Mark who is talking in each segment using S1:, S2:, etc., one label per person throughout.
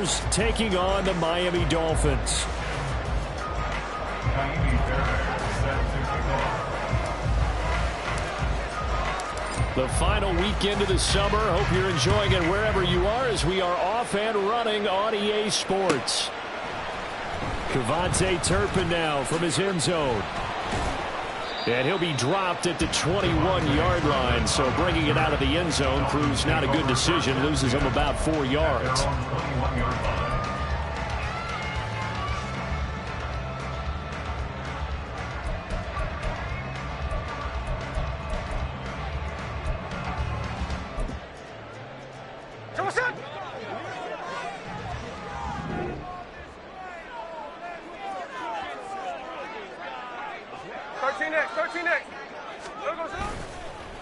S1: Bears taking on the Miami Dolphins. The final weekend of the summer. Hope you're enjoying it wherever you are as we are off and running on EA Sports. Kevontae Turpin now from his end zone. And he'll be dropped at the 21-yard line, so bringing it out of the end zone proves not a good decision. Loses him about 4 yards.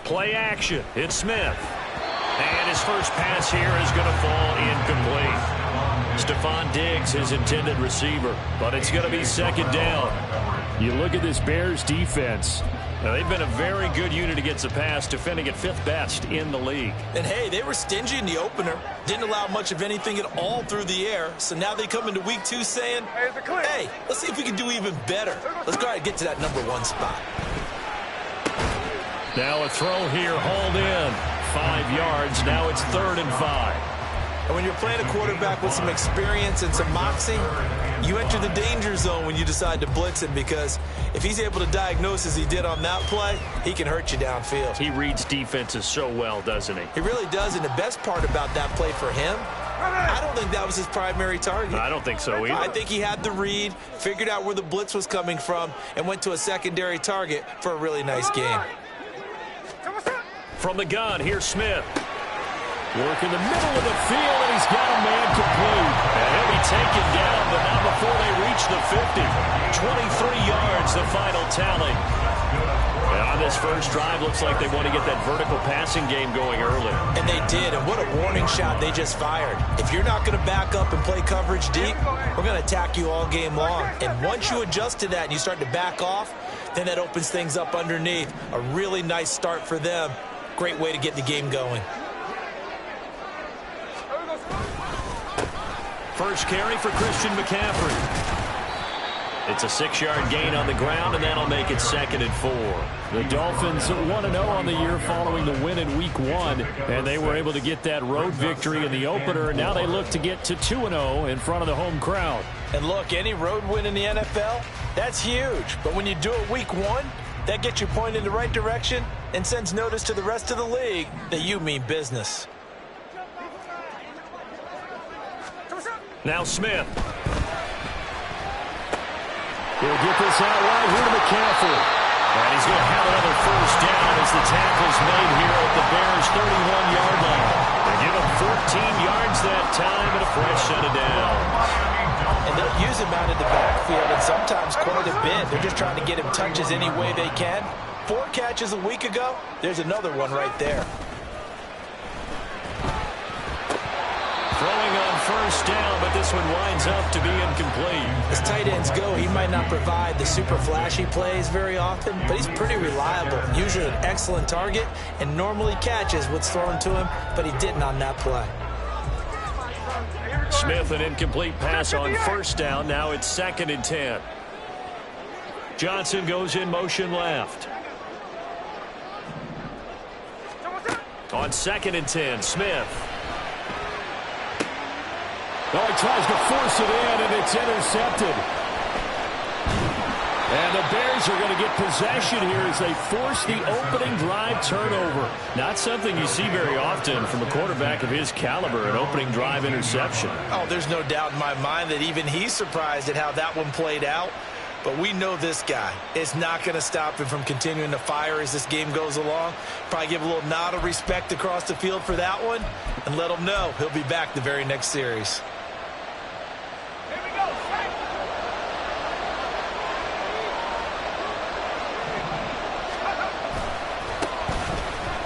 S1: Play action. It's Smith. And his first pass here is going to fall incomplete. Stephon Diggs, his intended receiver. But it's going to be second down. You look at this Bears defense. Now, they've been a very good unit against the pass, defending at 5th best in the league.
S2: And, hey, they were stingy in the opener. Didn't allow much of anything at all through the air. So now they come into week 2 saying, hey, let's see if we can do even better. Let's go ahead and get to that #1 spot.
S1: Now a throw here, hauled in. 5 yards. Now it's 3rd and 5.
S2: And when you're playing a quarterback with some experience and some moxie, you enter the danger zone when you decide to blitz him, because if he's able to diagnose as he did on that play, he can hurt you downfield.
S1: He reads defenses so well, doesn't he?
S2: He really does, and the best part about that play for him, I don't think that was his primary target.
S1: I don't think so either.
S2: I think he had the read, figured out where the blitz was coming from, and went to a secondary target for a really nice game.
S1: From the gun, here's Smith. Work in the middle of the field, and he's got a man complete. And he'll be taken down, but not before they reach the 50. 23 yards, the final tally. And on this first drive, looks like they want to get that vertical passing game going early.
S2: And they did, and what a warning shot they just fired. If you're not going to back up and play coverage deep, we're going to attack you all game long. And once you adjust to that and you start to back off, then that opens things up underneath. A really nice start for them. Great way to get the game going.
S1: First carry for Christian McCaffrey. It's a 6-yard gain on the ground, and that'll make it 2nd and 4. The Dolphins 1-0 on the year following the win in Week 1, and they were able to get that road victory in the opener, and now they look to get to 2-0 in front of the home crowd.
S2: And look, any road win in the NFL, that's huge. But when you do it Week 1, that gets you pointed in the right direction and sends notice to the rest of the league that you mean business.
S1: Now Smith. He'll get this out wide here to McCaffrey. And he's going to have another first down as the tackle's made here at the Bears' 31-yard line. They give him 14 yards that time and a fresh set of downs.
S2: And they'll use him out in the backfield, and sometimes quite a bit. They're just trying to get him touches any way they can. 4 catches a week ago. There's another one right there.
S1: Throwing on first down, but this one winds up to be incomplete.
S2: As tight ends go, he might not provide the super flashy plays very often, but he's pretty reliable. Usually an excellent target, and normally catches what's thrown to him, but he didn't on that play.
S1: Smith, an incomplete pass on first down. Now it's 2nd and 10. Johnson goes in motion left. On 2nd and 10, Smith. Oh, he tries to force it in, and it's intercepted. And the Bears are going to get possession here as they force the opening drive turnover. Not something you see very often from a quarterback of his caliber, an opening drive interception.
S2: Oh, there's no doubt in my mind that even he's surprised at how that one played out. But we know this guy is not going to stop him from continuing to fire as this game goes along. Probably give a little nod of respect across the field for that one and let him know he'll be back the very next series.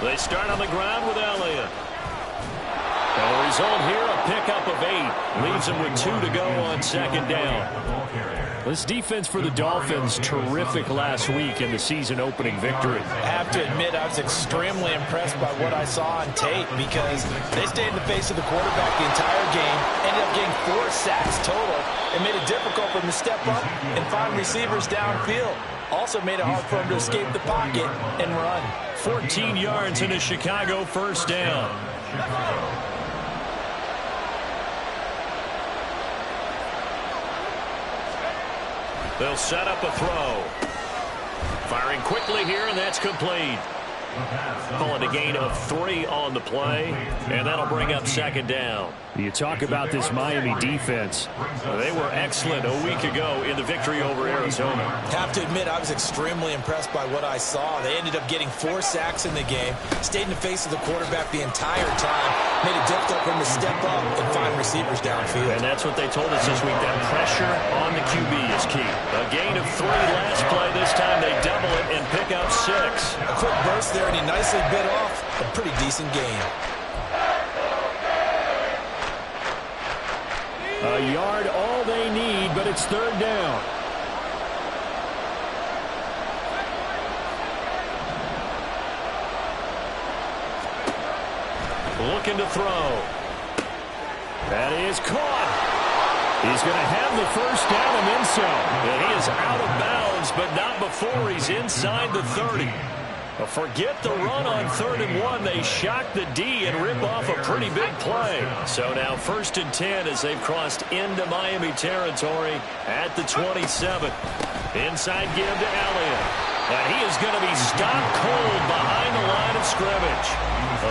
S2: They start on the ground with Elliott. And
S1: result here, a pickup of 8. Leaves them with 2 to go on second down. This defense for the Dolphins, terrific last week in the season-opening victory.
S2: I have to admit, I was extremely impressed by what I saw on tape because they stayed in the face of the quarterback the entire game, ended up getting 4 sacks total, and made it difficult for him to step up and find receivers downfield. Also made it hard for him to escape the pocket and run.
S1: 14 yards in a Chicago first down. They'll set up a throw. Firing quickly here, and that's complete. Call it a gain of 3 on the play, and that'll bring up second down.
S3: You talk about this Miami defense.
S1: They were excellent a week ago in the victory over Arizona.
S2: Have to admit, I was extremely impressed by what I saw. They ended up getting 4 sacks in the game, stayed in the face of the quarterback the entire time, made it difficult for him to step up and find receivers downfield.
S1: And that's what they told us this week. That pressure on the QB is key. A gain of 3 last play. This time they double it and pick up 6.
S2: A quick burst there, and he nicely bit off a pretty decent gain.
S3: A yard all they need, but it's third down.
S1: Looking to throw.
S3: That is caught. He's going to have the first down and then some.
S1: And he is out of bounds, but not before he's inside the 30. Forget the run on 3rd and 1. They shock the D and rip off a pretty big play. So now 1st and 10 as they've crossed into Miami territory at the 27. Inside give to Elliott. And he is going to be stopped cold behind the line of scrimmage.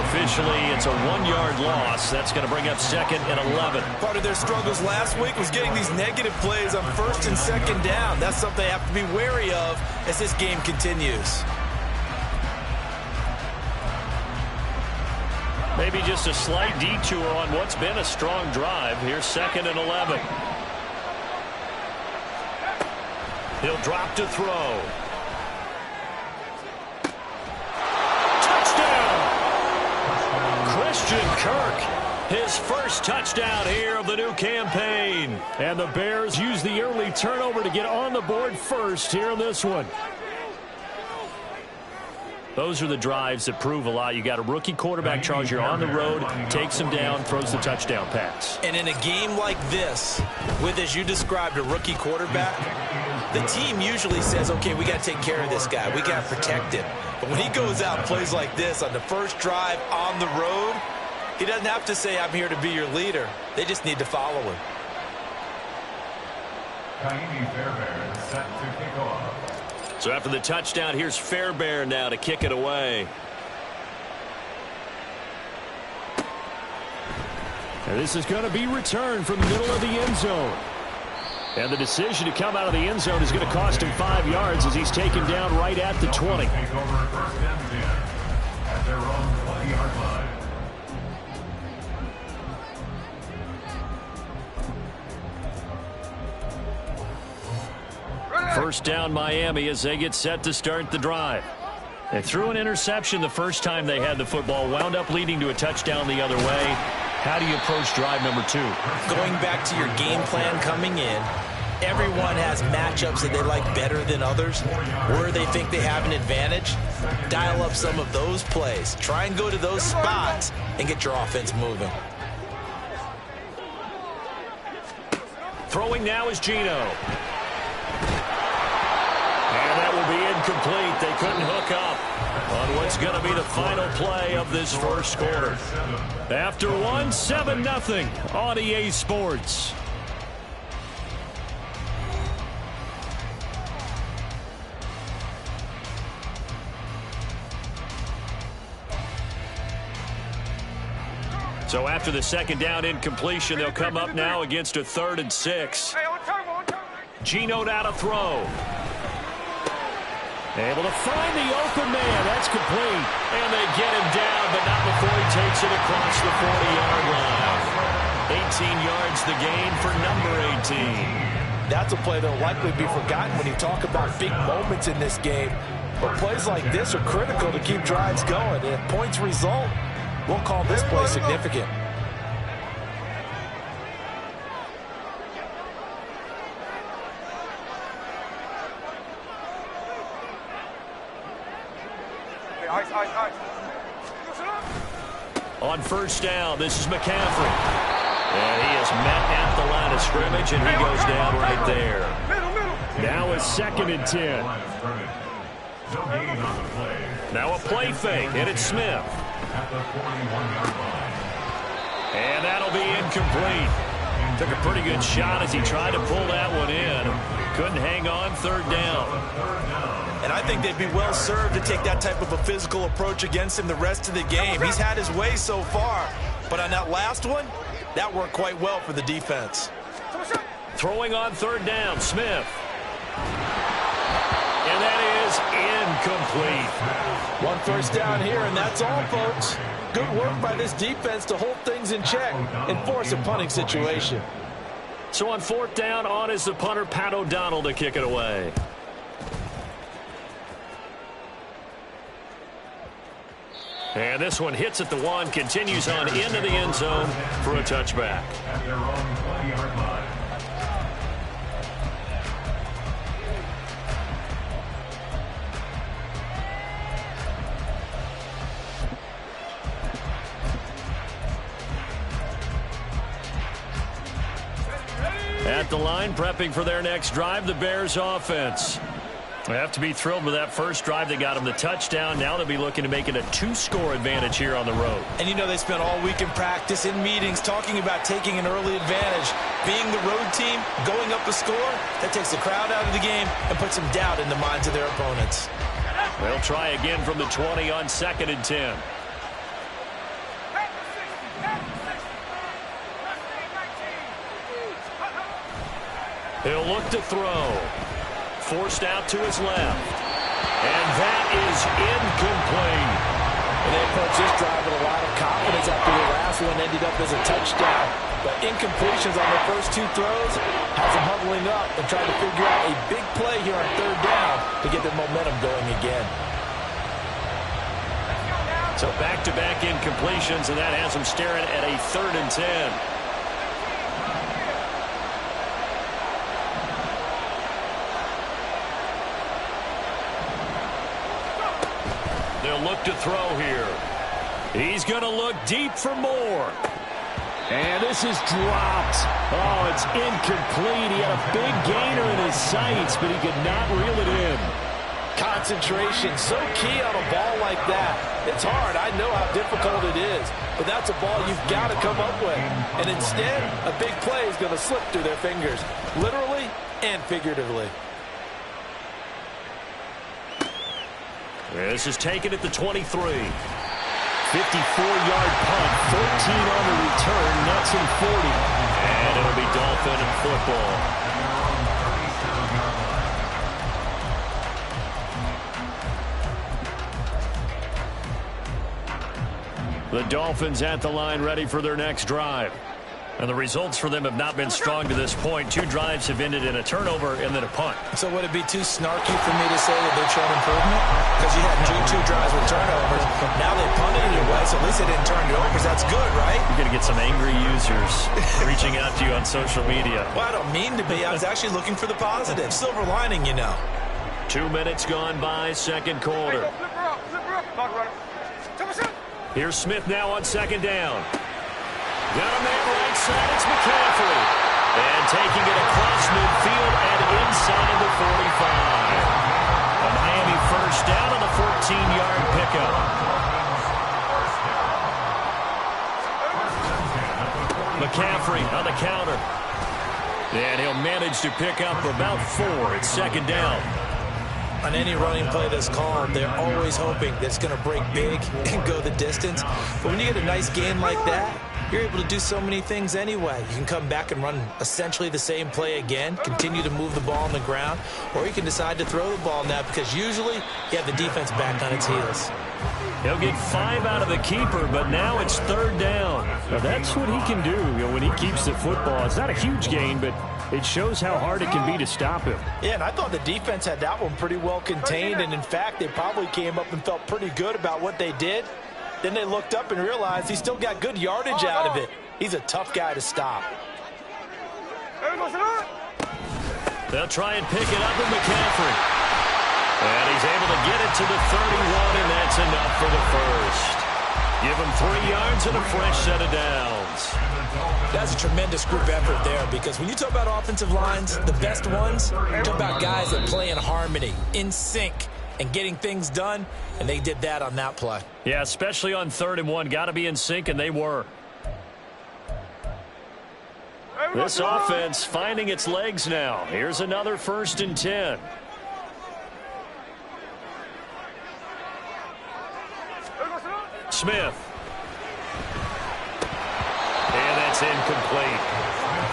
S1: Officially, it's a 1-yard loss. That's going to bring up 2nd and 11.
S2: Part of their struggles last week was getting these negative plays on 1st and 2nd down. That's something they have to be wary of as this game continues.
S1: Maybe just a slight detour on what's been a strong drive. Here's 2nd and 11. He'll drop to throw. Touchdown! Christian Kirk, his first touchdown here of the new campaign.
S3: And the Bears use the early turnover to get on the board first here in this one.
S1: Those are the drives that prove a lot. You got a rookie quarterback, Charles. You're on the road, takes him down, throws the touchdown pass.
S2: And in a game like this, with, as you described, a rookie quarterback, the team usually says, okay, we got to take care of this guy. We got to protect him. But when he goes out and plays like this on the first drive on the road, he doesn't have to say, I'm here to be your leader. They just need to follow him.
S1: So after the touchdown, here's Fairbairn now to kick it away.
S3: And this is going to be returned from the middle of the end zone. And the decision to come out of the end zone is going to cost him 5 yards as he's taken down right at the 20.
S1: First down Miami as they get set to start the drive. They threw an interception the first time they had the football, wound up leading to a touchdown the other way. How do you approach drive number 2?
S2: Going back to your game plan coming in, everyone has matchups that they like better than others. Where they think they have an advantage, dial up some of those plays. Try and go to those spots and get your offense moving.
S1: Throwing now is Geno. And that will be incomplete. They couldn't hook up on what's going to be the final play of this first quarter. After 1, 7-0 on EA Sports. So after the second down incompletion, they'll come up now against a 3rd and 6. Geno now to throw. Able to find the open man. That's complete. And they get him down, but not before he takes it across the 40-yard line. 18 yards the gain for number 18.
S2: That's a play that will likely be forgotten when you talk about big moments in this game. But plays like this are critical to keep drives going. And if points result, we'll call this play significant.
S1: On first down, this is McCaffrey. And he is met at the line of scrimmage, and he goes down right there.
S3: Now a 2nd and 10.
S1: Now a play fake, and it's Smith. And that'll be incomplete. Took a pretty good shot as he tried to pull that one in. Couldn't hang on, 3rd down.
S2: And I think they'd be well served to take that type of a physical approach against him the rest of the game. He's had his way so far, but on that last one, that worked quite well for the defense.
S1: Throwing on 3rd down, Smith. And that is incomplete.
S2: 1 first down here, and that's all, folks. Good work by this defense to hold things in check and force a punting situation.
S1: So on 4th down, on is the punter, Pat O'Donnell, to kick it away. And this one hits at the 1, continues on into the end zone for a touchback. At the line, prepping for their next drive, the Bears offense. They have to be thrilled with that first drive that got them the touchdown. Now they'll be looking to make it a 2-score advantage here on the road.
S2: And you know they spent all week in practice, in meetings, talking about taking an early advantage. Being the road team, going up a score, that takes the crowd out of the game and puts some doubt in the minds of their opponents.
S1: They'll try again from the 20 on 2nd and 10. He'll look to throw. Forced out to his left. And that is incomplete.
S2: And they approach this drive with a lot of confidence after the last one ended up as a touchdown. But incompletions on their first 2 throws has them huddling up and trying to figure out a big play here on 3rd down to get their momentum going again.
S1: So back-to-back incompletions, and that has them staring at a 3rd and 10. They'll look to throw here. He's going to look deep for more.
S3: And this is dropped. Oh, it's incomplete. He had a big gainer in his sights, but he could not reel it in.
S2: Concentration, so key on a ball like that. It's hard. I know how difficult it is. But that's a ball you've got to come up with. And instead, a big play is going to slip through their fingers, literally and figuratively.
S1: This is taken at the 23. 54-yard punt, 13 on the return, nets in 40. And it'll be Dolphin football. The Dolphins at the line, ready for their next drive. And the results for them have not been strong to this point. 2 drives have ended in a turnover and then a punt.
S2: So would it be too snarky for me to say that they've shown improvement? Because you had two drives with turnovers. Now they punted it away, so at least they didn't turn it over. That's good, right?
S1: You're going to get some angry users reaching out to you on social media.
S2: Well, I don't mean to be. I was actually looking for the positive. Silver lining, you know.
S1: 2 minutes gone by, 2nd quarter. Here's Smith now on 2nd down. Got a man right side, it's McCaffrey. And taking it across midfield and inside the 45. A Miami first down on the 14-yard pickup. McCaffrey on the counter. And he'll manage to pick up about 4. It's 2nd down.
S2: On any running play that's called, they're always hoping that it's going to break big and go the distance. But when you get a nice gain like that, you're able to do so many things anyway. You can come back and run essentially the same play again, continue to move the ball on the ground, or you can decide to throw the ball now because usually you have the defense back on its heels.
S1: He'll get 5 out of the keeper, but now it's 3rd down.
S3: Now that's what he can do, when he keeps the football. It's not a huge gain, but it shows how hard it can be to stop him.
S2: Yeah, and I thought the defense had that one pretty well contained, and in fact, they probably came up and felt pretty good about what they did. Then they looked up and realized he still got good yardage out of it. He's a tough guy to stop.
S1: They'll try and pick it up with McCaffrey. And he's able to get it to the 31, and that's enough for the first. Give him 3 yards and a fresh set of downs.
S2: That's a tremendous group effort there, because when you talk about offensive lines, the best ones, you talk about guys that play in harmony, in sync, and getting things done, and they did that on that play.
S1: Yeah, especially on 3rd and 1. Got to be in sync, and they were. This offense finding its legs now. Here's another 1st and 10. Smith. And that's incomplete.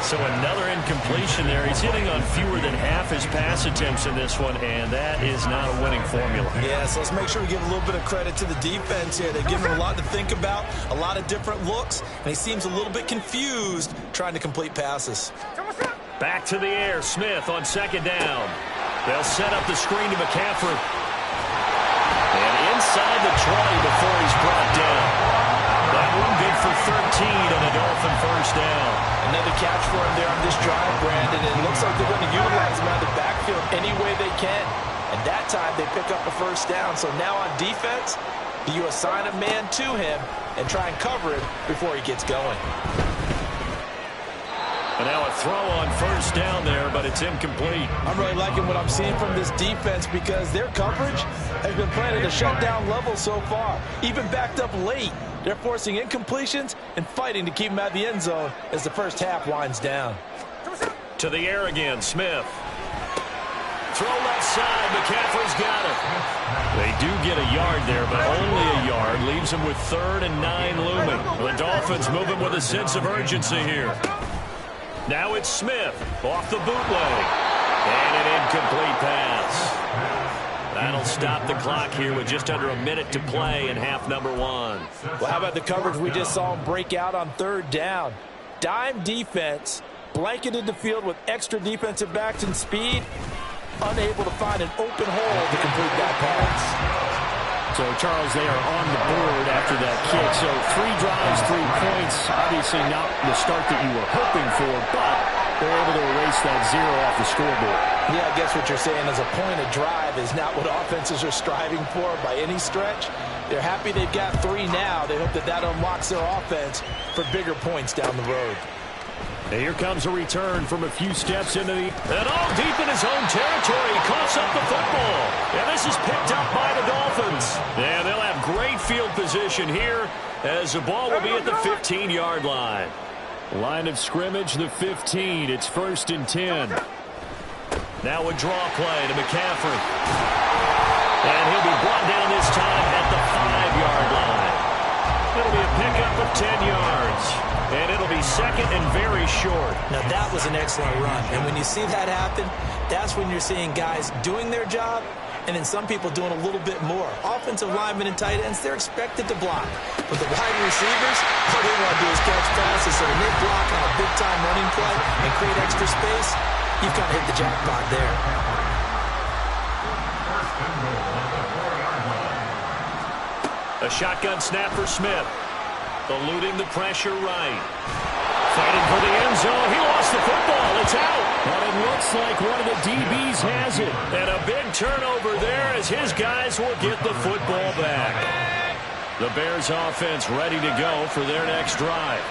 S1: So another incompletion there. He's hitting on fewer than half his pass attempts in this one, and that is not a winning formula.
S2: Yeah, so let's make sure we give a little bit of credit to the defense here. They've given him a lot to think about, a lot of different looks, and he seems a little bit confused trying to complete passes.
S1: Back to the air. Smith on 2nd down. They'll set up the screen to McCaffrey. And inside the 20 before he's brought down. That one good for 13 and a Dolphin 1st down.
S2: Another catch for him there on this drive, Brandon. And it looks like they're going to utilize him out of the backfield any way they can. And that time they pick up a 1st down. So now on defense, you assign a man to him and try and cover it before he gets going.
S1: And now a throw on 1st down there, but it's incomplete.
S2: I'm really liking what I'm seeing from this defense, because their coverage has been playing at a shutdown level so far. Even backed up late, they're forcing incompletions and fighting to keep them out of the end zone as the first half winds down.
S1: To the air again, Smith. Throw left side, McCaffrey's got it. They do get a yard there, but only a yard. Leaves them with 3rd and 9 looming. The Dolphins moving with a sense of urgency here. Now it's Smith off the bootleg. And an incomplete pass. That'll stop the clock here with just under a minute to play in half number 1.
S2: Well, how about the coverage we just saw him break out on 3rd down? Dime defense, blanketed the field with extra defensive backs and speed, unable to find an open hole to complete that pass.
S3: So, Charles, they are on the board after that kick. So 3 drives, 3 points. Obviously not the start that you were hoping for, but they're able to erase that 0 off the scoreboard.
S2: Yeah, I guess what you're saying is a point of drive is not what offenses are striving for by any stretch. They're happy they've got 3 now. They hope that that unlocks their offense for bigger points down the road.
S1: And here comes a return from a few steps into the... And all deep in his own territory. He coughs up the football. And this is picked up by the Dolphins. And they'll have great field position here as the ball will be at the 15-yard line.
S3: Line of scrimmage, the 15. It's 1st and 10.
S1: Now a draw play to McCaffrey. And he'll be brought down this time at the 5-yard line. It'll be a pickup of 10 yards. And it'll be 2nd and very short.
S2: Now, that was an excellent run. And when you see that happen, that's when you're seeing guys doing their job and then some people doing a little bit more. Offensive linemen and tight ends, they're expected to block. But the wide receivers, all they want to do is catch passes. So when they block on a big-time running play and create extra space, you've kind of hit the jackpot there.
S1: A shotgun snap for Smith. Eluding the pressure right. Fighting for the end zone. He lost the football. It's out.
S3: And it looks like one of the DBs has it.
S1: And a big turnover there as his guys will get the football back. The Bears offense ready to go for their next drive.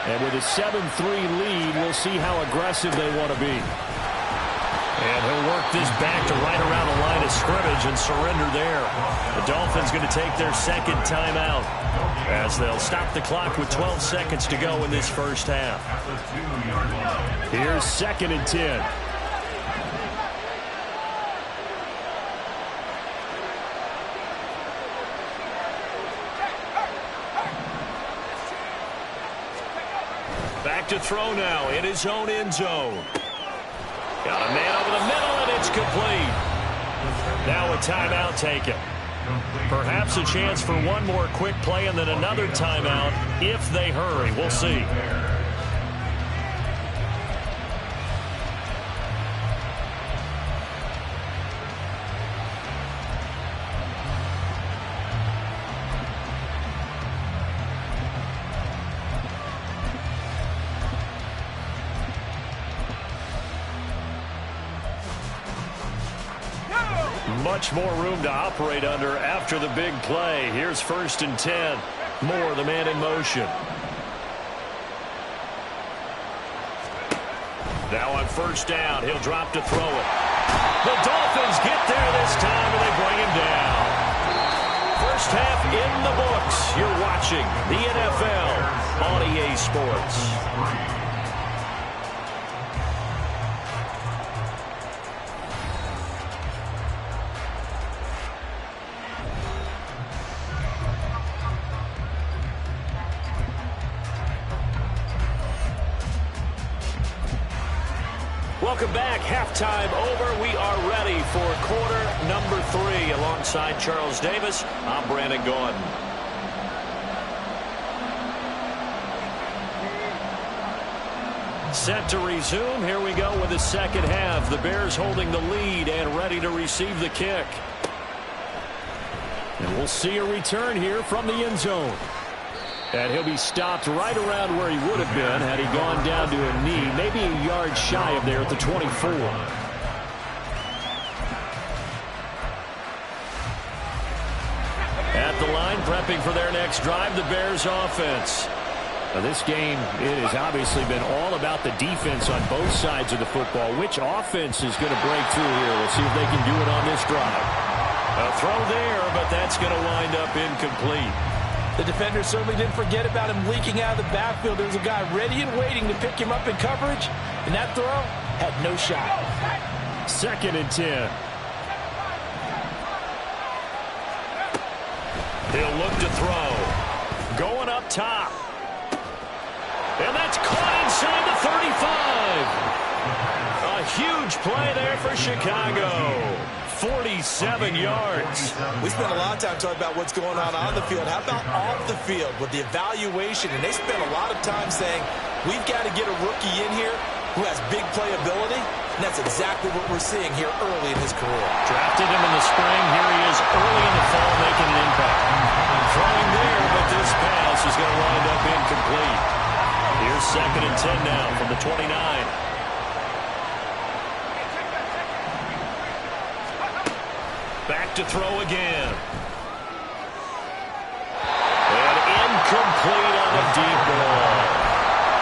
S3: And with a 7-3 lead, we'll see how aggressive they want to be.
S1: And he'll work this back to right around the line of scrimmage and surrender there. The Dolphins going to take their 2nd timeout as they'll stop the clock with 12 seconds to go in this first half.
S3: Here's 2nd and 10.
S1: Back to throw now in his own end zone. Got a man over the middle, and it's complete. Now a timeout taken. Perhaps a chance for one more quick play and then another timeout if they hurry. We'll see. Much more room to operate under after the big play. Here's 1st and 10. Moore, the man in motion. Now on 1st down, he'll drop to throw it. The Dolphins get there this time, and they bring him down. First half in the books. You're watching the NFL on EA Sports. Welcome back. Halftime over. We are ready for quarter number 3. Alongside Charles Davis, I'm Brandon Gordon. Set to resume. Here we go with the second half. The Bears holding the lead and ready to receive the kick. And we'll see a return here from the end zone. And he'll be stopped right around where he would have been had he gone down to a knee, maybe a yard shy of there at the 24. At the line, prepping for their next drive, the Bears offense. Now this game, it has obviously been all about the defense on both sides of the football. Which offense is going to break through here? We'll see if they can do it on this drive. A throw there, but that's going to wind up incomplete.
S2: The defender certainly didn't forget about him leaking out of the backfield. There was a guy ready and waiting to pick him up in coverage, and that throw had no shot.
S1: 2nd and 10. He'll look to throw. Going up top. And that's caught inside the 35. A huge play there for Chicago. 47 yards.
S2: We spent a lot of time talking about what's going on the field. How about off the field with the evaluation? And they spent a lot of time saying, we've got to get a rookie in here who has big playability. And that's exactly what we're seeing here early in his career.
S1: Drafted him in the spring. Here he is early in the fall making an impact. Throwing there, but this pass is going to wind up incomplete. Here's 2nd and 10 now from the 29. Back to throw again. And incomplete on the deep ball.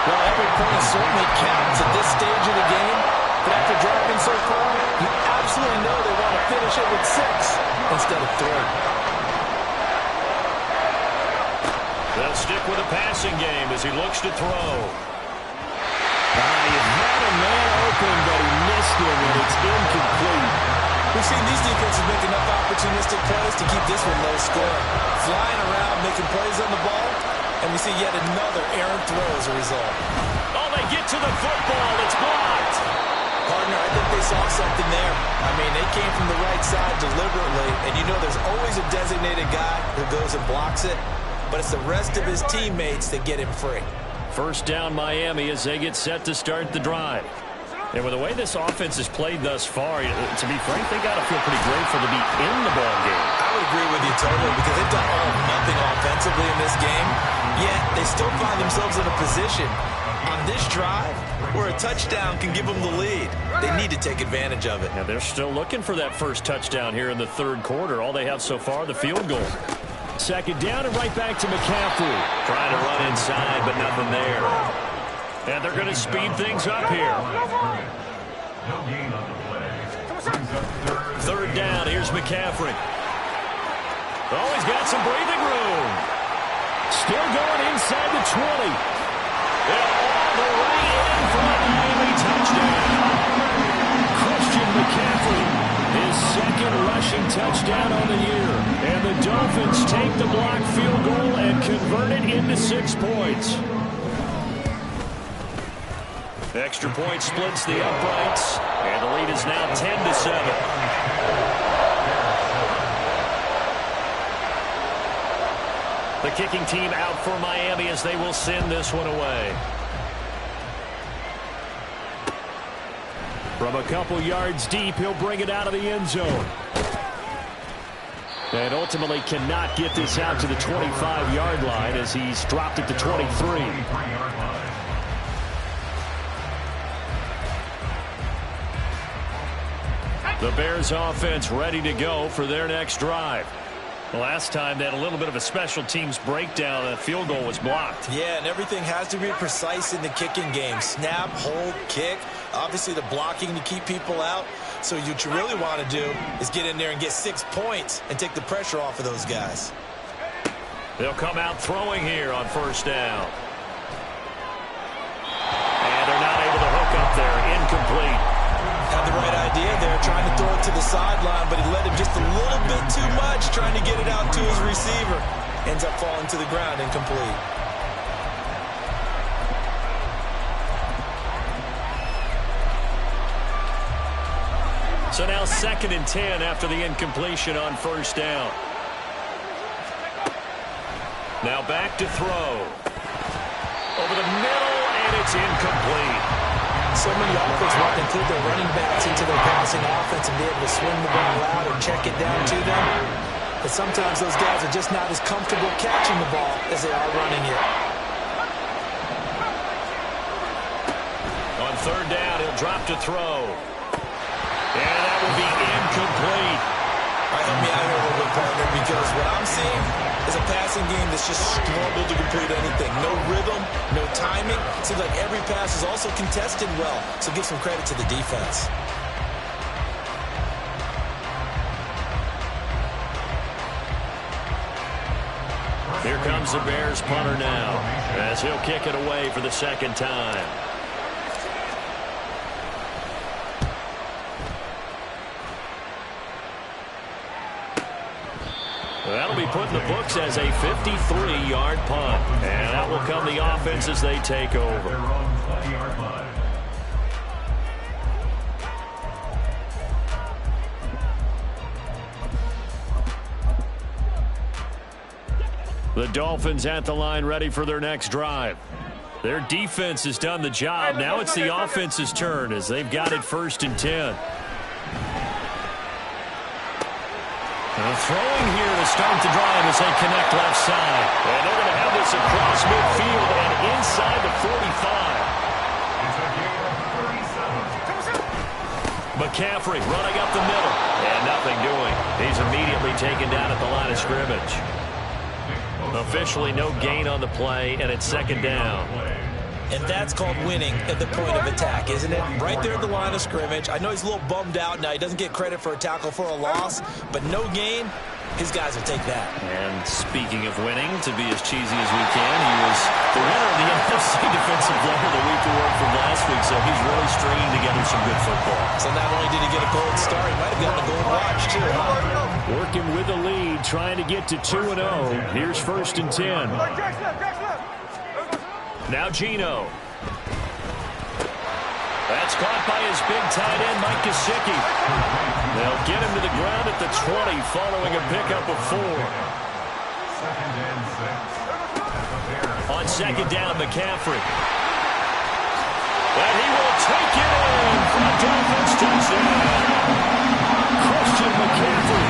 S2: Well, every point certainly counts at this stage of the game. But after driving so far, you absolutely know they want to finish it with 6 instead of 3.
S1: They'll stick with a passing game as he looks to throw.
S3: He had a man open, but he missed him, and it's incomplete.
S2: We've seen these defenses make enough opportunistic plays to keep this one low scoring. Flying around, making plays on the ball, and we see yet another errant throw as a result.
S1: Oh, they get to the football. It's blocked.
S2: Partner, I think they saw something there. I mean, they came from the right side deliberately, and you know there's always a designated guy who goes and blocks it, but it's the rest of his teammates that get him free.
S1: 1st down Miami as they get set to start the drive. And with the way this offense has played thus far, to be frank, they got to feel pretty grateful to be in the ball game.
S2: I would agree with you totally because they've done all or nothing offensively in this game, yet they still find themselves in a position on this drive where a touchdown can give them the lead. They need to take advantage of it.
S1: Now they're still looking for that first touchdown here in the 3rd quarter. All they have so far, the field goal.
S3: 2nd down and right back to McCaffrey.
S1: Trying to run inside, but nothing there. And they're going to speed things up here. 3rd down, here's McCaffrey. Oh, he's got some breathing room.
S3: Still going inside the 20.
S1: And all the way in for a Miami touchdown.
S3: Christian McCaffrey, his 2nd rushing touchdown on the year. And the Dolphins take the blocked field goal and convert it into 6 points.
S1: Extra point splits the uprights, and the lead is now 10-7. The kicking team out for Miami as they will send this one away.
S3: From a couple yards deep, he'll bring it out of the end zone. And ultimately cannot get this out to the 25-yard line as he's dropped it to 23.
S1: The Bears offense ready to go for their next drive. The last time they had a little bit of a special teams breakdown. A field goal was blocked.
S2: Yeah, and everything has to be precise in the kicking game. Snap, hold, kick. Obviously the blocking to keep people out. So what you really want to do is get in there and get 6 points and take the pressure off of those guys.
S1: They'll come out throwing here on first down. And they're not able to hook up there. Incomplete.
S2: Had the right idea there, trying to throw it to the sideline, but he led him just a little bit too much, trying to get it out to his receiver. Ends up falling to the ground, incomplete.
S1: So now 2nd and 10 after the incompletion on first down. Now back to throw. Over the middle, and it's incomplete.
S2: So many offenses want to include their running backs into their passing offense and be able to swing the ball out or check it down to them. But sometimes those guys are just not as comfortable catching the ball as they are running it.
S1: On 3rd down, he'll drop to throw. And that will be incomplete.
S2: Help me out here a little bit, partner, because what I'm seeing is a passing game that's just struggled to complete anything. No rhythm, no timing. Seems like every pass is also contested well, so give some credit to the defense.
S1: Here comes the Bears punter now, as he'll kick it away for the 2nd time. That'll be put in the books as a 53-yard punt. And that will come the offense as they take over. The Dolphins at the line ready for their next drive. Their defense has done the job. Now it's the offense's turn as they've got it 1st and 10. Throwing here to start the drive as they connect left side. And they're going to have this across midfield and inside the 45. McCaffrey running up the middle. And nothing doing. He's immediately taken down at the line of scrimmage. Officially no gain on the play, and it's 2nd down.
S2: And that's called winning at the point of attack, isn't it? Right there at the line of scrimmage. I know he's a little bummed out now. He doesn't get credit for a tackle for a loss, but no gain, his guys will take that.
S1: And speaking of winning, to be as cheesy as we can, he was the winner of the NFC Defensive Player of the Week award from last week, so he's really stringing together some good football.
S2: So not only did he get a gold star, he might have gotten a gold watch, too.
S3: Working with the lead, trying to get to 2-0. Here's 1st and 10.
S1: Now Geno. That's caught by his big tight end, Mike Gesicki. They'll get him to the ground at the 20 following a pickup of 4. On 2nd down, McCaffrey. And he will take it in for a Dolphins touchdown. Christian McCaffrey,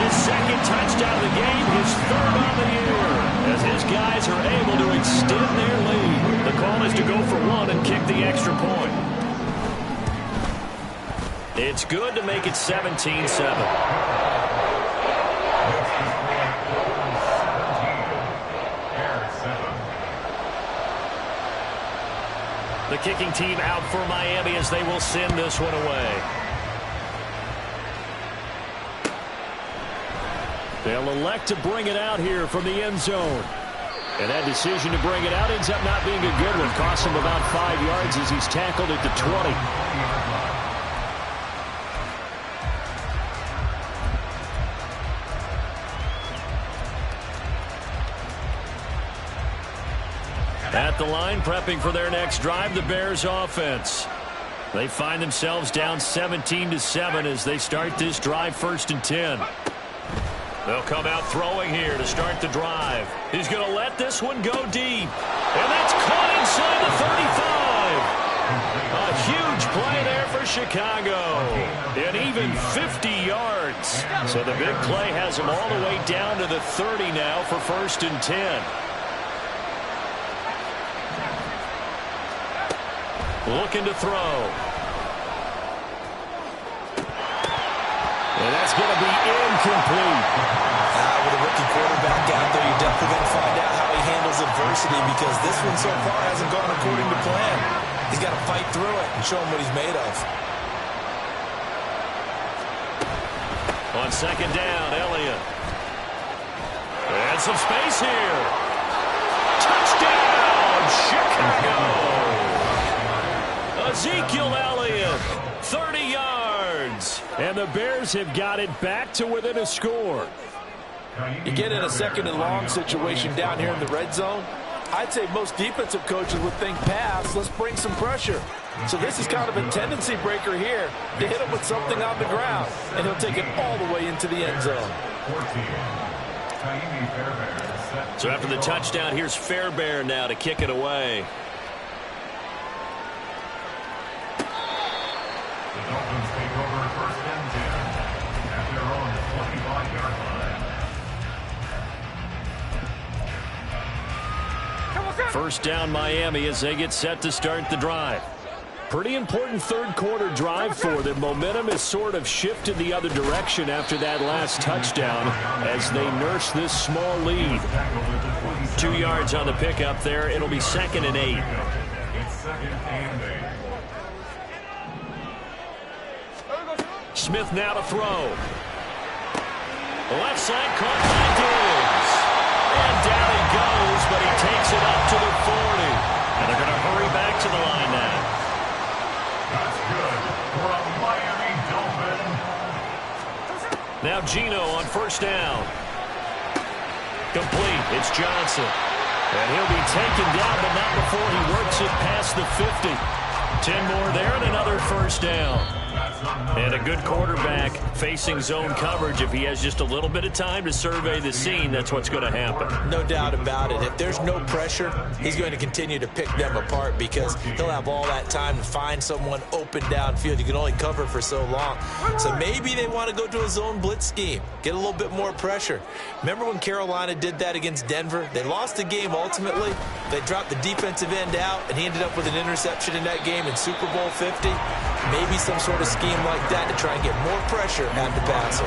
S1: his 2nd touchdown of the game, his 3rd on the year, as his guys are able to extend their lead. The call is to go for 1 and kick the extra point. It's good to make it 17-7. The kicking team out for Miami as they will send this one away. They'll elect to bring it out here from the end zone. And that decision to bring it out ends up not being a good one. Costs him about 5 yards as he's tackled at the 20. At the line, prepping for their next drive, the Bears offense. They find themselves down 17-7 as they start this drive 1st and 10. They'll come out throwing here to start the drive. He's going to let this one go deep. And that's caught inside the 35. A huge play there for Chicago. And even 50 yards. So the big play has him all the way down to the 30 now for 1st and 10. Looking to throw.
S3: And that's going to be incomplete.
S2: With a rookie quarterback out there, you're definitely going to find out how he handles adversity, because this one so far hasn't gone according to plan. He's got to fight through it and show him what he's made of.
S1: On second down, Elliott. And some space here. Touchdown, Chicago! Ezekiel Elliott, 30 yards.
S3: And the Bears have got it back to within a score.
S2: You get in a second and long situation down here in the red zone, I'd say most defensive coaches would think pass, let's bring some pressure. So this is kind of a tendency breaker here to hit him with something on the ground, and he'll take it all the way into the end zone.
S1: So after the touchdown, here's Fairbairn now to kick it away.
S4: The Dolphins take over first and 10 at their own 25-yard line.
S1: First down, Miami, as they get set to start the drive.
S3: Pretty important third quarter drive for them. Momentum has sort of shifted the other direction after that last touchdown as they nurse this small lead.
S1: 2 yards on the pickup there. It'll be 2nd and 8.
S4: It's 2nd and 8.
S1: Smith now to throw. Left side caught by Diggs. And down he goes, but he takes it up to the 40. And they're going to hurry back to the line now.
S4: That's good for a Miami Dolphin.
S1: Now Geno on first down. Complete. It's Johnson. And he'll be taken down, but not before he works it past the 50. 10 more there and another first down. And a good quarterback facing zone coverage. If he has just a little bit of time to survey the scene, that's what's going to happen.
S2: No doubt about it. If there's no pressure, he's going to continue to pick them apart, because he'll have all that time to find someone open downfield. You can only cover for so long. So maybe they want to go to a zone blitz scheme, get a little bit more pressure. Remember when Carolina did that against Denver? They lost the game ultimately. They dropped the defensive end out, and he ended up with an interception in that game in Super Bowl 50. Maybe some sort of scheme like that to try and get more pressure at the passer.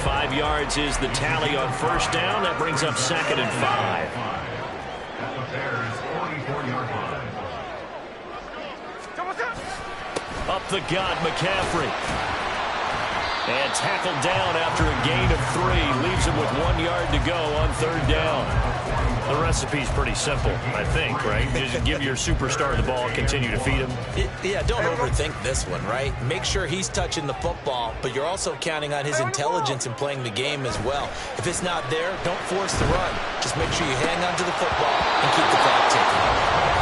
S1: 5 yards is the tally on first down. That brings up 2nd and 5.
S4: At the Bears' 44-yard line.
S1: Up the gut, McCaffrey. And tackled down after a gain of 3. Leaves him with 1 yard to go on third down. The recipe's pretty simple, I think, right? Just give your superstar the ball, continue to feed him.
S2: Yeah, don't overthink this one, right? Make sure he's touching the football, but you're also counting on his intelligence in playing the game as well. If it's not there, don't force the run. Just make sure you hang on to the football and keep the clock ticking.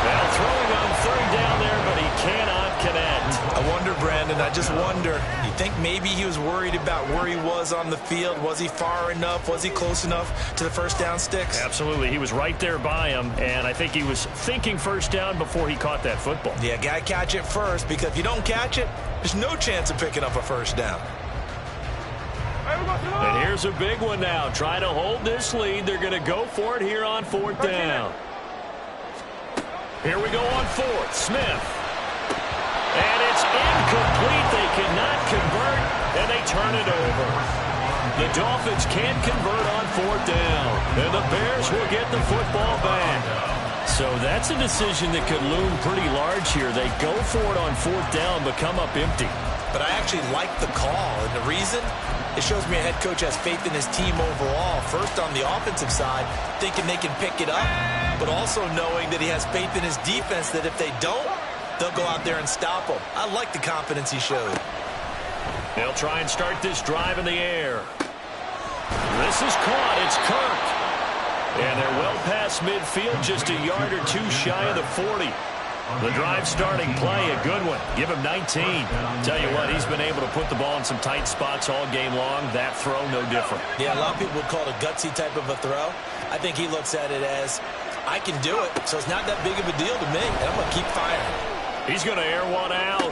S1: Well, throwing on third down there, but he cannot connect.
S2: I wonder, Brandon, I just wonder, you think maybe he was worried about where he was on the field? Was he far enough? Was he close enough to the first down sticks?
S1: Absolutely. He was right there by him, and I think he was thinking first down before he caught that football.
S2: Yeah, got to catch it first, because if you don't catch it, there's no chance of picking up a first down.
S1: And here's a big one now. Trying to hold this lead. They're going to go for it here on fourth down. Here we go on fourth. Smith. And it's incomplete. They cannot convert, and they turn it over. The Dolphins can't convert on fourth down, and the Bears will get the football back. So that's a decision that could loom pretty large here. They go for it on fourth down, but come up empty.
S2: But I actually like the call, and the reason? It shows me a head coach has faith in his team overall. First, on the offensive side, thinking they can pick it up, but also knowing that he has faith in his defense that if they don't, they'll go out there and stop him. I like the confidence he showed.
S1: They'll try and start this drive in the air. This is caught. It's Kirk. And they're well past midfield, just a yard or two shy of the 40. The drive starting play, a good one. Give him 19. Tell you what, he's been able to put the ball in some tight spots all game long. That throw, no different.
S2: Yeah, a lot of people would call it a gutsy type of a throw. I think he looks at it as, I can do it, so it's not that big of a deal to me, and I'm going to keep firing.
S1: He's going to air one out.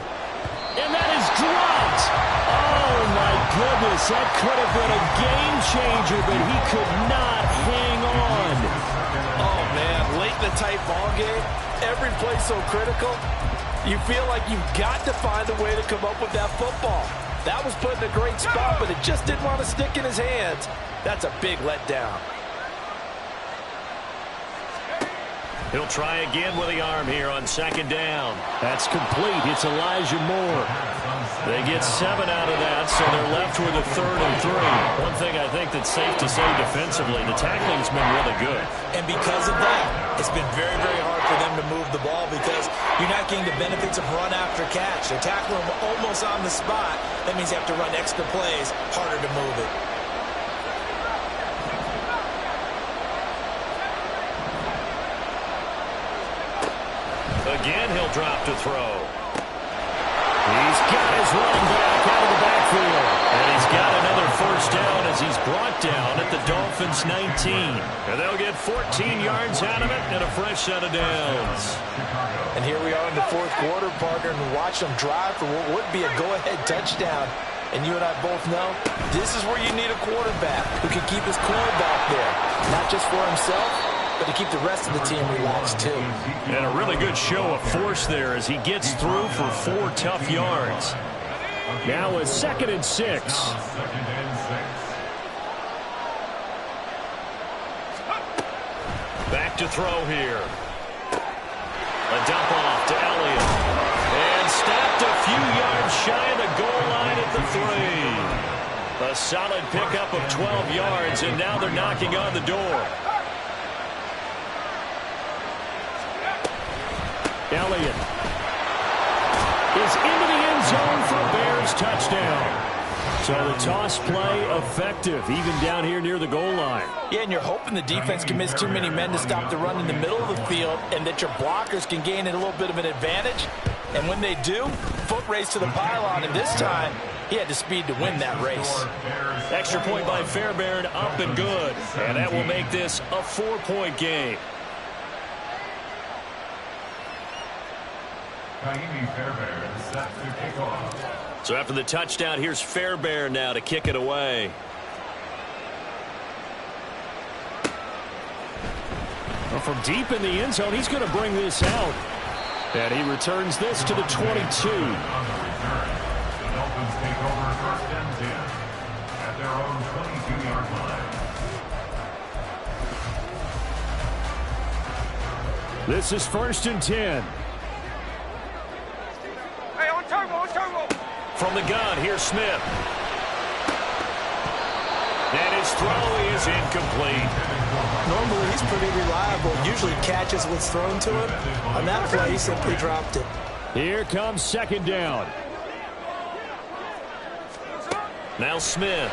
S1: And that is dropped. Oh, my goodness. That could have been a game changer, but he could not hang on.
S2: Oh, man, late in the tight ball game, every play so critical, you feel like you've got to find a way to come up with that football. That was put in a great spot, but it just didn't want to stick in his hands. That's a big letdown.
S1: He'll try again with the arm here on second down.
S3: That's complete. It's Elijah Moore.
S1: They get 7 out of that, so they're left with a 3rd and 3. One thing I think that's safe to say defensively, the tackling's been really good.
S2: And because of that, it's been very, very hard for them to move the ball because you're not getting the benefits of run after catch. They're tackling them almost on the spot. That means you have to run extra plays, harder to move it.
S1: Again, he'll drop to throw. He's got his running back out of the backfield. And he's got another first down as he's brought down at the Dolphins' 19. And they'll get 14 yards out of it and a fresh set of downs.
S2: And here we are in the fourth quarter, partner, and watch them drive for what would be a go-ahead touchdown. And you and I both know this is where you need a quarterback who can keep his cool back there, not just for himself, but to keep the rest of the team relaxed, too.
S1: And a really good show of force there as he gets through for 4 tough yards.
S3: Now a 2nd and 6.
S1: Back to throw here. A dump off to Elliott. And stopped a few yards shy of the goal line at the 3. A solid pickup of 12 yards, and now they're knocking on the door.
S3: Elliott is into the end zone for a Bears touchdown. So the toss play effective, even down here near the goal line.
S2: Yeah, and you're hoping the defense can miss too many men to stop the run in the middle of the field and that your blockers can gain a little bit of an advantage. And when they do, foot race to the pylon, and this time he had the speed to win that race.
S1: Extra point by Fairbairn, up and good. And that will make this a 4-point game. So after the touchdown, here's Fairbairn now to kick it away.
S3: Well, from deep in the end zone, he's going to bring this out. And he returns this to the 22.
S4: The Dolphins take over 1st and 10 at their own 22-yard line.
S3: This is 1st and 10.
S1: From the gun, here's Smith. And his throw is incomplete.
S2: Normally, he's pretty reliable. Usually catches what's thrown to him. On that play, he simply dropped it.
S3: Here comes 2nd down.
S1: Now Smith.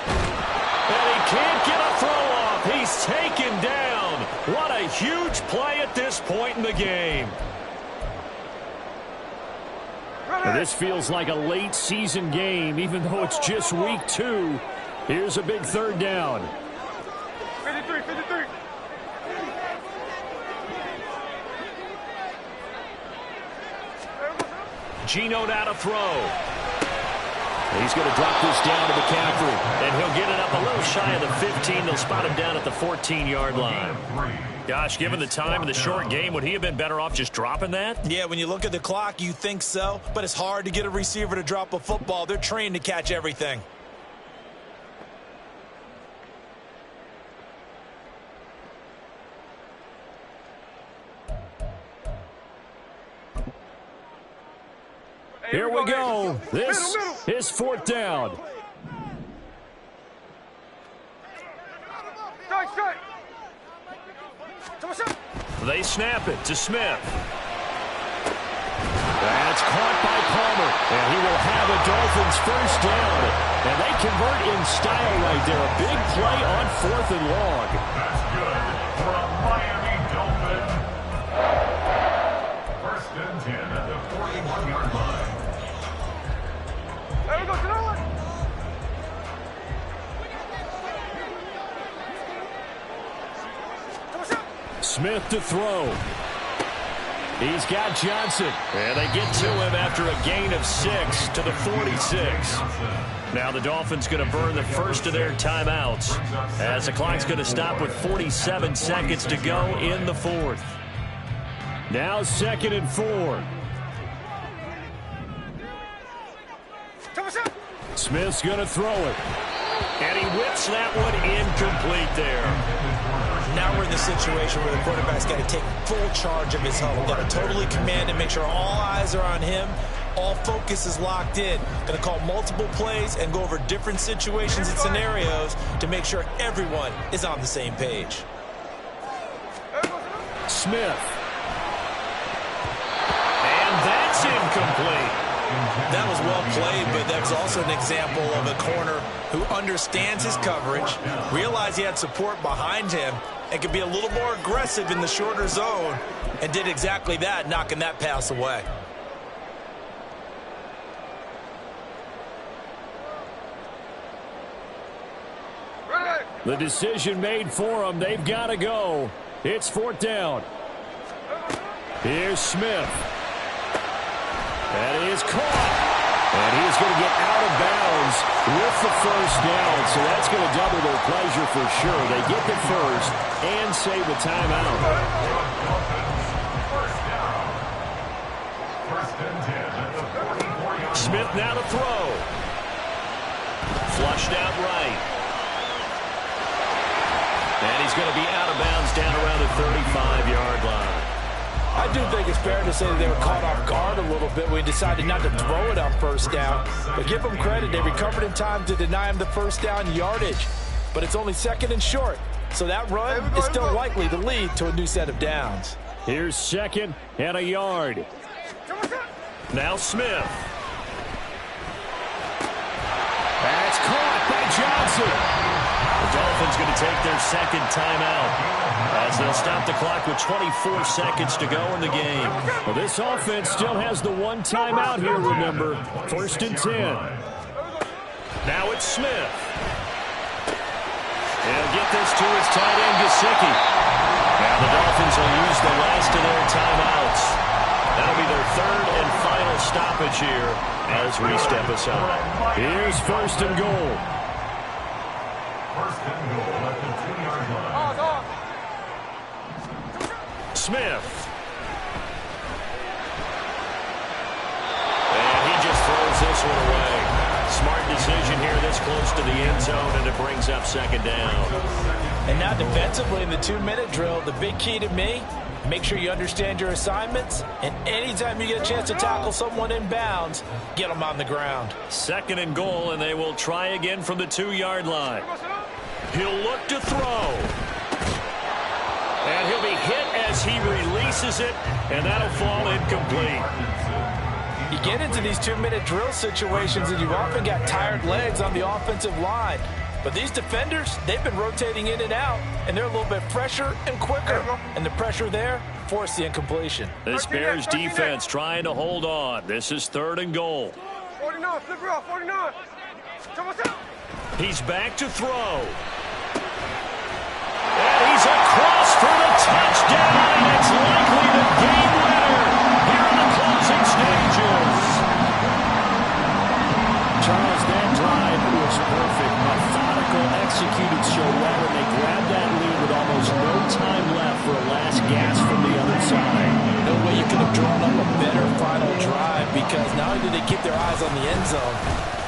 S1: And he can't get a throw off. He's taken down. What a huge play at this point in the game.
S3: This feels like a late season game, even though it's just week 2. Here's a big 3rd down.
S5: 53.
S1: Geno now to throw. He's going to drop this down to McCaffrey. And he'll get it up a little shy of the 15. They'll spot him down at the 14-yard line. Gosh, given the time of the short game, would he have been better off just dropping that?
S2: Yeah, when you look at the clock, you think so. But it's hard to get a receiver to drop a football. They're trained to catch everything.
S3: Here we go. This is 4th down.
S1: They snap it to Smith. That's caught by Palmer. And he will have a Dolphins first down. And they convert in style right there. A big play on 4th and long.
S4: That's good for a Miami Dolphin. 1st and 10 at the 41-yard line.
S5: There we go,
S1: Smith to throw. He's got Johnson. And they get to him after a gain of 6 to the 46. Now the Dolphins going to burn the first of their timeouts as the clock's going to stop with 47 seconds to go in the 4th.
S3: Now 2nd and 4.
S1: Smith's going to throw it. And he whips that one incomplete there.
S2: Now we're in the situation where the quarterback's got to take full charge of his huddle. Got to totally command and make sure all eyes are on him. All focus is locked in. Going to call multiple plays and go over different situations and scenarios to make sure everyone is on the same page.
S1: Smith. And that's incomplete.
S2: That was well played, but that's also an example of a corner who understands his coverage, realized he had support behind him, and could be a little more aggressive in the shorter zone, and did exactly that, knocking that pass away.
S1: The decision made for them. They've got to go. It's 4th down. Here's Smith. That is caught. And he is going to get out of bounds with the first down. So that's going to double their pleasure for sure. They get the first and save the timeout. Smith now to throw. Flushed out right. And he's going to be out of bounds down around the 35-yard line.
S2: I do think it's fair to say that they were caught off guard a little bit when he decided not to throw it on first down. But give them credit. They recovered in time to deny him the first down yardage. But it's only 2nd and short. So that run is still likely to lead to a new set of downs.
S1: Here's 2nd and a yard. Now Smith. That's caught by Johnson. The Dolphins going to take their 2nd timeout as they'll stop the clock with 24 seconds to go in the game. Well, this offense still has the 1 timeout here, remember. 1st and 10. Now it's Smith. He'll get this to his tight end, Gesicki. Now the Dolphins will use the last of their timeouts. That'll be their 3rd and final stoppage here as we step aside. Here's 1st and goal.
S4: First and goal at the 2-yard line.
S1: Smith. And he just throws this one away. Smart decision here this close to the end zone, and it brings up 2nd down.
S2: And now defensively in the 2-minute drill, the big key to me, make sure you understand your assignments, and anytime you get a chance to tackle someone in bounds, get them on the ground.
S1: 2nd and goal, and they will try again from the 2-yard line. He'll look to throw. And he'll be hit as he releases it, and that'll fall incomplete.
S2: You get into these 2-minute drill situations, and you've often got tired legs on the offensive line. But these defenders, they've been rotating in and out, and they're a little bit fresher and quicker. And the pressure there forced the incompletion.
S1: This Bears defense trying to hold on. This is 3rd and goal.
S5: 49, flip it off, 49.
S1: He's back to throw. And he's across for the touchdown, and it's likely the game winner here in the closing stages. Charles, that drive was perfect. Methodical, executed so well, and they grabbed that lead with almost no time left for a last gasp from the other side.
S2: No way you could have drawn up a better final drive, because not only did they keep their eyes on the end zone,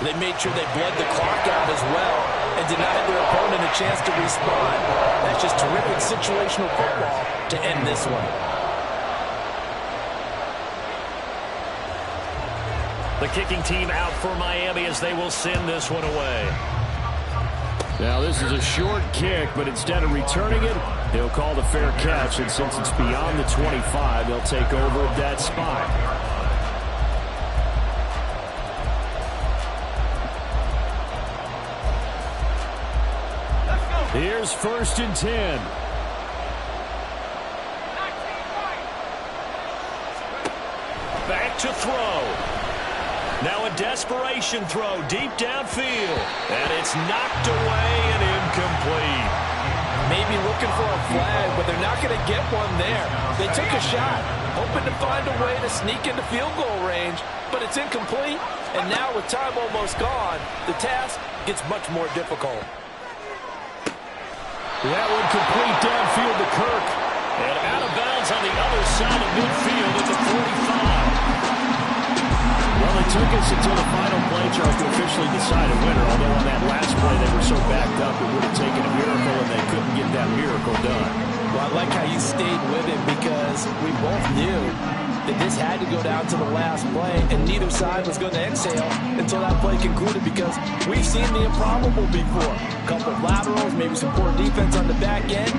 S2: they made sure they bled the clock out as well and denied their opponent a chance to respond. That's just terrific situational football to end this one.
S1: The kicking team out for Miami as they will send this one away. Now this is a short kick, but instead of returning it, he'll call the fair catch, and since it's beyond the 25, they'll take over at that spot. Here's 1st and 10. Back to throw. Now a desperation throw deep downfield. And it's knocked away and incomplete.
S2: Maybe looking for a flag, but they're not going to get one there. They took a shot, hoping to find a way to sneak into field goal range, but it's incomplete. And now with time almost gone, the task gets much more difficult.
S1: That one complete downfield to Kirk. And out of bounds on the other side of midfield at the 45. Well, the
S3: took us until the final play, Charles, to officially decide a winner, although on that last play they were so backed up it would have taken a miracle, and they couldn't get that miracle done.
S2: Well, I like how you stayed with it because we both knew that this had to go down to the last play, and neither side was going to exhale until that play concluded because we've seen the improbable before. A couple of laterals, maybe some poor defense on the back end.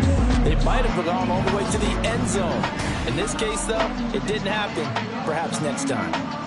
S2: They might have gone all the way to the end zone. In this case, though, it didn't happen. Perhaps next time.